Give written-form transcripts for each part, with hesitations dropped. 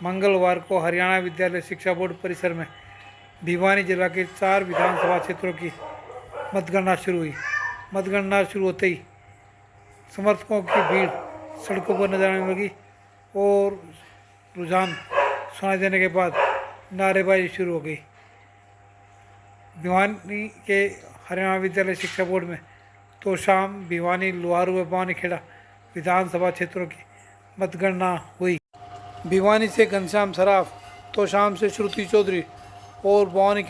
मंगलवार को हरियाणा विद्यालय शिक्षा बोर्ड परिसर में भिवानी जिला के 4 विधानसभा क्षेत्रों की मतगणना शुरू हुई। मतगणना शुरू होते ही समर्थकों की भीड़ सड़कों पर नजर आने लगी और रुझान सुनाई देने के बाद नारेबाजी शुरू हो गई। भिवानी के हरियाणा विद्यालय शिक्षा बोर्ड में तोशाम, भिवानी, लुहारू व बवानीखेड़ा विधानसभा क्षेत्रों की मतगणना हुई। भिवानी से घनश्याम सराफ, तोशाम से श्रुति चौधरी और बवानी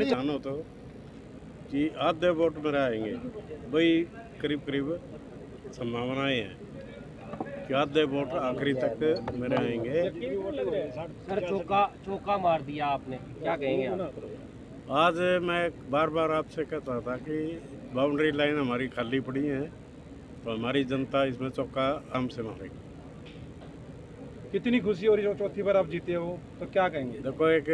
जानो तो कि आधे वोट मेरे आएंगे, वही करीब करीब संभावनाएं हैं कि आधे वोट आखिरी तक मेरे आएंगे। सर चौका मार दिया आपने, क्या कहेंगे आप? आज मैं बार बार आपसे कहता था कि बाउंड्री लाइन हमारी खाली पड़ी है, तो हमारी जनता इसमें चौका हमसे मारेगी। कितनी खुशी हो रही है चौथी बार आप जीते हो, तो क्या कहेंगे? देखो, एक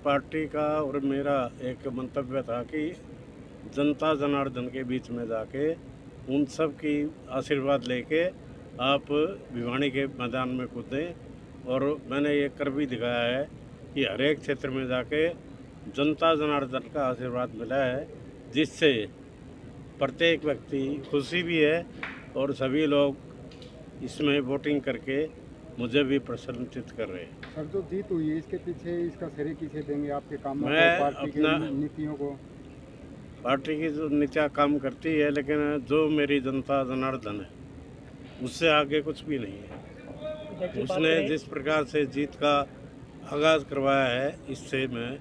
पार्टी का और मेरा एक मंतव्य था कि जनता जनार्दन के बीच में जाके उन सब की आशीर्वाद लेके आप भिवानी के मैदान में कूदें, और मैंने ये कर भी दिखाया है कि हर एक क्षेत्र में जाके जनता जनार्दन का आशीर्वाद मिला है, जिससे प्रत्येक व्यक्ति खुशी भी है और सभी लोग इसमें वोटिंग करके मुझे भी प्रसन्नचित कर रहे हैं। सर, जो जीत हुई है इसके पीछे इसका श्रेय किसे देंगे? आपके कामों को, मैं पार्टी की नीतियों को? पार्टी की जो नीतियाँ काम करती है, लेकिन जो मेरी जनता जनार्दन है उससे आगे कुछ भी नहीं है। उसने जिस प्रकार से जीत का आगाज़ करवाया है, इससे मैं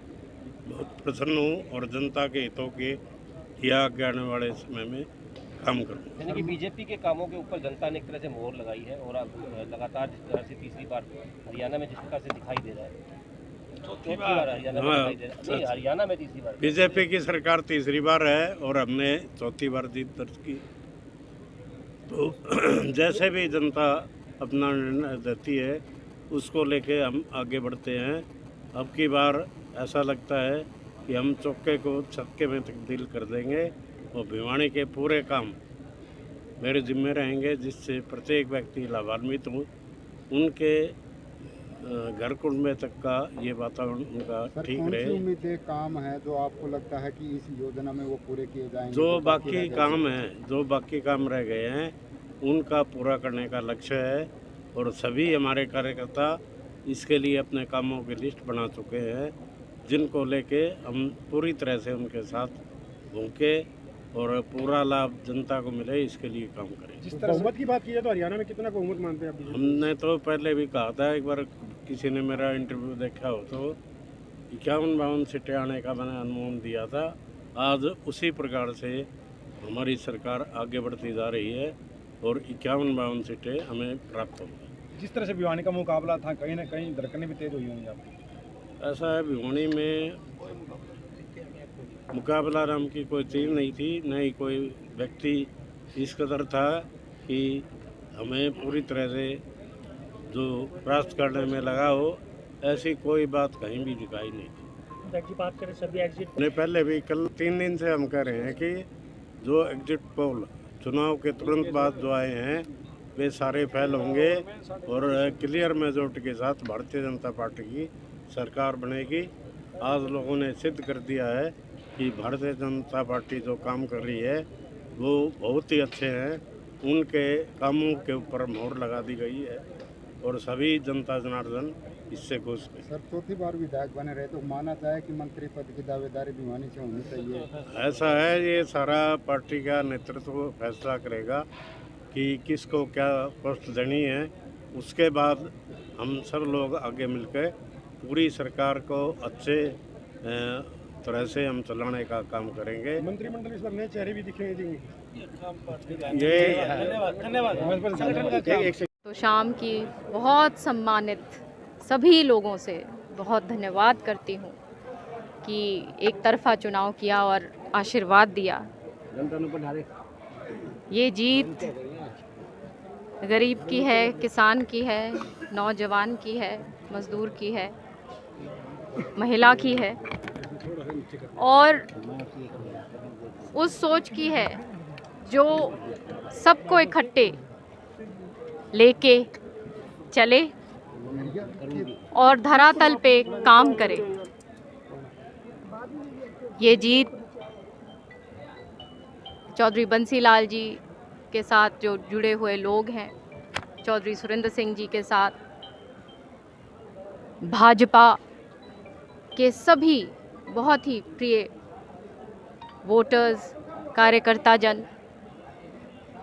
बहुत प्रसन्न हूँ और जनता के हितों के या आगे आने वाले समय में काम करूँ। यानी कि बीजेपी के कामों के ऊपर जनता ने एक तरह से मोहर लगाई है, और अब लगातार जिस तरह से तीसरी बार हरियाणा में जिस प्रकार से दिखाई दे रहा है, चौथी बार हरियाणा में दिखाई दे रहा है। नहीं, हरियाणा में तीसरी बार बीजेपी की सरकार तीसरी बार है और हमने चौथी बार जीत दर्ज की। तो जैसे भी जनता अपना निर्णय देती है उसको लेके हम आगे बढ़ते हैं। अब की बार ऐसा लगता है कि हम चौके को छक्के में तब्दील कर देंगे और भिवानी के पूरे काम मेरे जिम्मे रहेंगे, जिससे प्रत्येक व्यक्ति लाभान्वित हो, उनके घर कुंड तक का ये वातावरण उनका ठीक रहे। कौन सी उम्मीदें काम है जो आपको लगता है कि इस योजना में वो पूरे किए जाएंगे? जो बाकी काम रह गए हैं उनका पूरा करने का लक्ष्य है, और सभी हमारे कार्यकर्ता इसके लिए अपने कामों की लिस्ट बना चुके हैं, जिनको लेके हम पूरी तरह से उनके साथ भूखे और पूरा लाभ जनता को मिले, इसके लिए काम करें। जिस तरह बहुमत की बात की है तो हरियाणा में कितना बहुमत मानते हैं आप? हमने तो पहले भी कहा था, एक बार किसी ने मेरा इंटरव्यू देखा हो तो 51-52 सीटें आने का मैंने अनुमान दिया था। आज उसी प्रकार से हमारी सरकार आगे बढ़ती जा रही है और 51-52 सीटें हमें प्राप्त होंगी। जिस तरह से भिवानी का मुकाबला था, कहीं ना कहीं धड़कनें भी तेज हुई होंगी आपकी। ऐसा है, भिवानी में मुकाबला नाम की कोई चीज़ नहीं थी, न ही कोई व्यक्ति इस कदर था कि हमें पूरी तरह से जो प्राप्त करने में लगा हो, ऐसी कोई बात कहीं भी दिखाई नहीं थी। की बात करें सभी एग्जिट ने पहले भी कल 3 दिन से हम कह रहे हैं कि जो एग्जिट पोल चुनाव के तुरंत बाद जो आए हैं वे सारे फेल होंगे और क्लियर मेजोरिटी के साथ भारतीय जनता पार्टी की सरकार बनेगी। आज लोगों ने सिद्ध कर दिया है कि भारतीय जनता पार्टी जो काम कर रही है वो बहुत ही अच्छे हैं, उनके कामों के ऊपर मोहर लगा दी गई है और सभी जनता जनार्दन इससे खुश है। सर, चौथी बार विधायक बने रहे तो माना जाए कि मंत्री पद की दावेदारी भिवानी से होनी चाहिए? ऐसा है, ये सारा पार्टी का नेतृत्व फैसला करेगा कि किसको क्या पोस्ट देनी है। उसके बाद हम सब लोग आगे मिलकर पूरी सरकार को अच्छे तरह से हम चलाने का काम करेंगे। मंत्रिमंडल इस बार नए चेहरे भी दिखेंगे। ये तो शाम की बहुत सम्मानित सभी लोगों से बहुत धन्यवाद करती हूँ कि एक तरफा चुनाव किया और आशीर्वाद दिया। ये जीत गरीब की है, किसान की है, नौजवान की है, मज़दूर की है, महिला की है। और उस सोच की है जो सबको इकट्ठे लेके चले और धरातल पे काम करे। ये जीत चौधरी बंसीलाल जी के साथ जो जुड़े हुए लोग हैं, चौधरी सुरेंद्र सिंह जी के साथ, भाजपा के सभी बहुत ही प्रिय वोटर्स, कार्यकर्ता जन,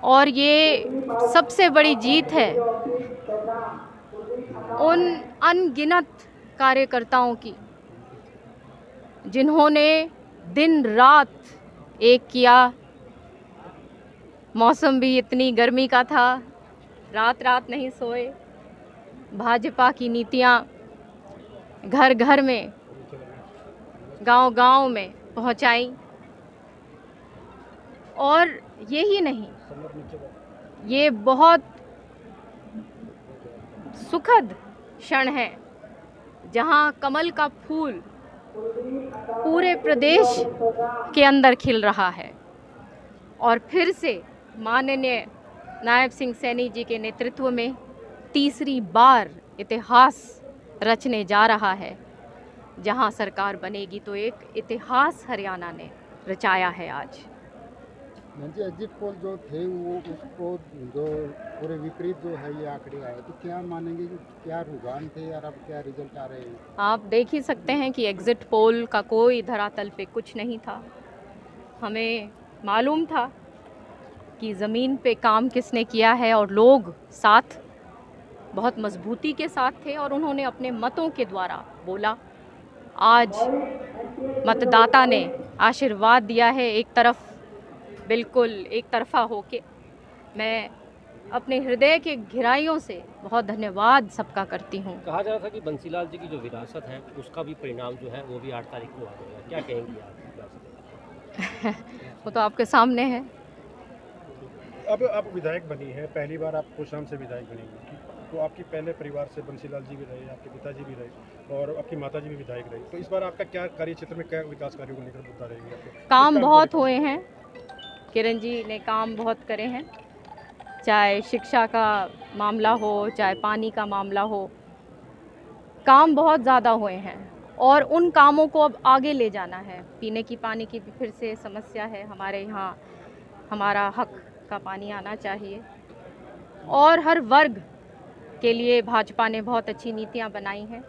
और ये सबसे बड़ी जीत है उन अनगिनत कार्यकर्ताओं की जिन्होंने दिन रात एक किया। मौसम भी इतनी गर्मी का था, रात रात नहीं सोए। भाजपा की नीतियां घर घर में, गांव गांव में पहुंचाई। और यही नहीं, ये बहुत सुखद क्षण है जहां कमल का फूल पूरे प्रदेश के अंदर खिल रहा है और फिर से माननीय नायब सिंह सैनी जी के नेतृत्व में तीसरी बार इतिहास रचने जा रहा है। जहां सरकार बनेगी तो एक इतिहास हरियाणा ने रचाया है आज। जी एग्जिट पोल जो थे वो उसको जो पूरे विपरीत जो है ये आंकड़े आए, तो क्या मानेंगे कि क्या रुझान थे और अब क्या रिजल्ट आ रहे हैं? आप देख ही सकते हैं कि एग्जिट पोल का कोई धरातल पे कुछ नहीं था। हमें मालूम था कि ज़मीन पे काम किसने किया है और लोग साथ बहुत मजबूती के साथ थे और उन्होंने अपने मतों के द्वारा बोला। आज मतदाता ने आशीर्वाद दिया है एक तरफ, बिल्कुल एक तरफा होके। मैं अपने हृदय के गहराइयों से बहुत धन्यवाद सबका करती हूँ। कहा जा रहा था कि बंसीलाल जी की जो विरासत है उसका भी परिणाम जो है वो भी 8 तारीख को आ जाएगा, क्या कहेंगी आप? वो तो आपके सामने है। अब आप विधायक बनी है, पहली बार आप कोशाम से विधायक बनेंगी, तो आपके पहले परिवार से बंसीलाल जी भी रहे, आपके पिताजी भी रहे और आपकी माता जी भी विधायक रही, तो इस बार आपका क्या कार्य क्षेत्र में क्या विकास कार्यों को लेकर मुद्दा रहेगी आपको? काम बहुत हुए हैं, किरण जी ने काम बहुत करे हैं, चाहे शिक्षा का मामला हो, चाहे पानी का मामला हो, काम बहुत ज़्यादा हुए हैं और उन कामों को अब आगे ले जाना है। पीने की पानी की भी फिर से समस्या है हमारे यहाँ, हमारा हक का पानी आना चाहिए और हर वर्ग के लिए भाजपा ने बहुत अच्छी नीतियाँ बनाई हैं,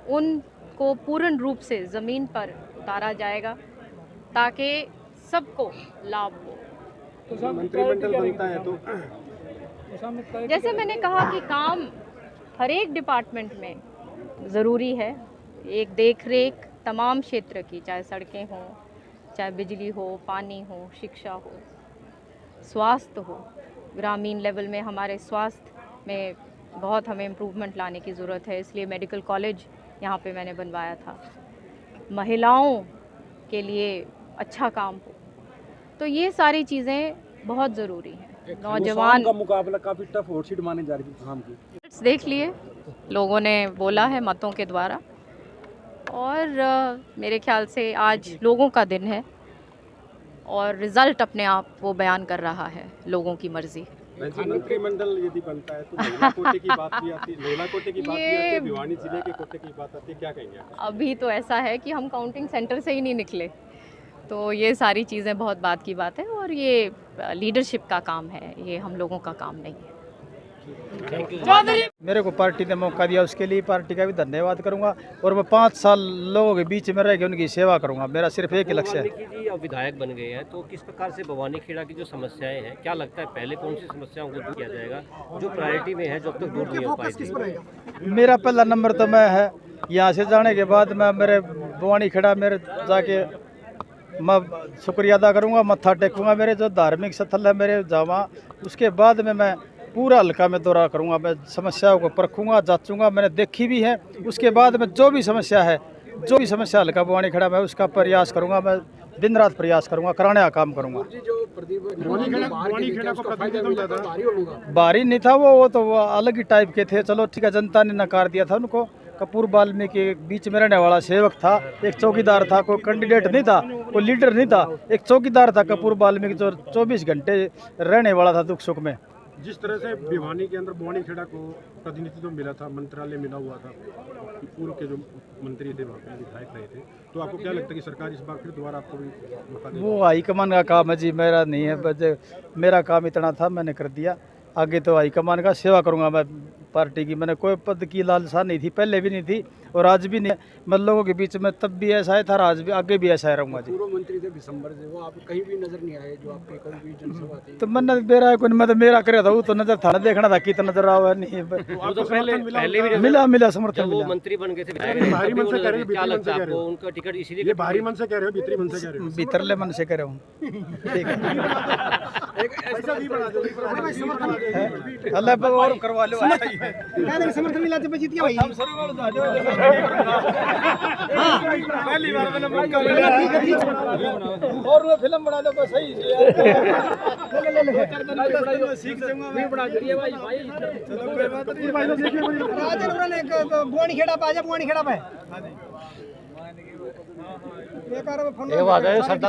उनको पूर्ण रूप से ज़मीन पर उतारा जाएगा ताकि सबको लाभ हो। मंत्रिमंडल बनता है तो जैसे मैंने कहा कि काम हर एक डिपार्टमेंट में ज़रूरी है, एक देख रेख तमाम क्षेत्र की, चाहे सड़कें हों, चाहे बिजली हो, पानी हो, शिक्षा हो, स्वास्थ्य हो। ग्रामीण लेवल में हमारे स्वास्थ्य में बहुत हमें इम्प्रूवमेंट लाने की ज़रूरत है, इसलिए मेडिकल कॉलेज यहाँ पे मैंने बनवाया था। महिलाओं के लिए अच्छा काम हो, तो ये सारी चीज़ें बहुत ज़रूरी हैं। नौजवान का मुकाबला काफ़ी टफ और सीट मानी जा रही है काम की। देख लिए लोगों ने बोला है मतों के द्वारा और मेरे ख्याल से आज लोगों का दिन है और रिज़ल्ट अपने आप वो बयान कर रहा है लोगों की मर्ज़ी। मंत्रिमंडल यदि बनता है तो महिला कोटे की बात भी आती है, महिला कोटे की बात भी आती है, भिवानी जिले के कोटे की बात आती है, क्या कहेंगे आप? अभी तो ऐसा है कि हम काउंटिंग सेंटर से ही नहीं निकले, तो ये सारी चीज़ें बहुत बात की बात है और ये लीडरशिप का काम है, ये हम लोगों का काम नहीं है। मेरे को पार्टी ने मौका दिया, उसके लिए पार्टी का भी धन्यवाद करूंगा और मैं 5 साल लोगों के बीच में रह के उनकी सेवा करूंगा। मेरा सिर्फ एक ही लक्ष्य है। जी अब विधायक बन गए हैं तो किस प्रकार से भवानी खेड़ा की जो समस्याएं हैं, क्या लगता है पहले कौन सी समस्याओं को दूर किया जाएगा जो प्रायोरिटी में है, जो अब तक दूर नहीं हो पाई थी? मेरा पहला नंबर तो मैं है, यहाँ से जाने के बाद मैं मेरे भवानी खेड़ा मेरे जाके मैं शुक्रिया अदा करूँगा, मत्था टेकूँगा, मेरे जो धार्मिक स्थल है मेरे जावा, उसके बाद में मैं पूरा हल्का में दौरा करूँगा, मैं समस्याओं को परखूँगा, जांचूँगा, मैंने देखी भी है। उसके बाद में जो भी समस्या है, जो भी समस्या हल्का भवानी खेड़ा में उसका प्रयास करूँगा, मैं दिन रात प्रयास करूँगा, कराने का काम करूँगा। भारी नहीं था वो तो वो अलग ही टाइप के थे। चलो ठीक है, जनता ने नकार दिया था उनको, कपूर वाल्मीकि के बीच में रहने वाला सेवक था, एक चौकीदार था, कोई कैंडिडेट नहीं था, कोई लीडर नहीं था, एक चौकीदार था कपूर वाल्मीकि जो 24 घंटे रहने वाला था दुख सुख में। जिस तरह से भिवानी के अंदर भवानी खेड़ा को प्रतिनिधित्व मिला था, मंत्रालय मिला हुआ था, पूर्व के जो मंत्री थे वहाँ पे विधायक रहे थे, तो आपको क्या लगता है कि सरकार इस बार फिर दोबारा आपको भी मौका देगी? वो हाईकमान का काम है जी, मेरा नहीं है। बस मेरा काम इतना था, मैंने कर दिया। आगे तो हाईकमान का सेवा करूंगा मैं पार्टी की। मैंने कोई पद की लालसा नहीं थी, पहले भी नहीं थी और आज भी नहीं। मैं लोगों के बीच में तब भी ऐसा है था, आज भी आगे भी ऐसा ही रहूंगा जी। पूर्व मंत्री थे दिसंबर से, वो आप कहीं भी नजर नहीं आए, जो आपके कहीं भी जनसभा थी। तो मैंने मेरा कोई मैं तो मेरा करे था, वो तो नजर था, देखना था कितना नजर आवा नहीं। वो तो पहले भी मिला समर्थन जब वो मिला। मंत्री बन गए थे भारी मन से कह रहे हो, क्या भीतरी मन लगता से है कह रहे आपको हो? उनका टिकट इसीलिए ये भारी मन से कह रहे हो, भीतरी मन से कह रहे हो? भीतरले मन से करे हूँ। ठीक है, अल्लाह पर और करवा लो। समर्थन मिला तो जीत गया भाई। पहली बार मैंने मौका मिला और वो फिल्म बना दो कोई सही सीख जाऊंगा मैं। बना दिए भाई चलो कोई बात नहीं। बुआनी खेड़ा पे आजा, बुआनी खेड़ा पे। ये बात है सरदार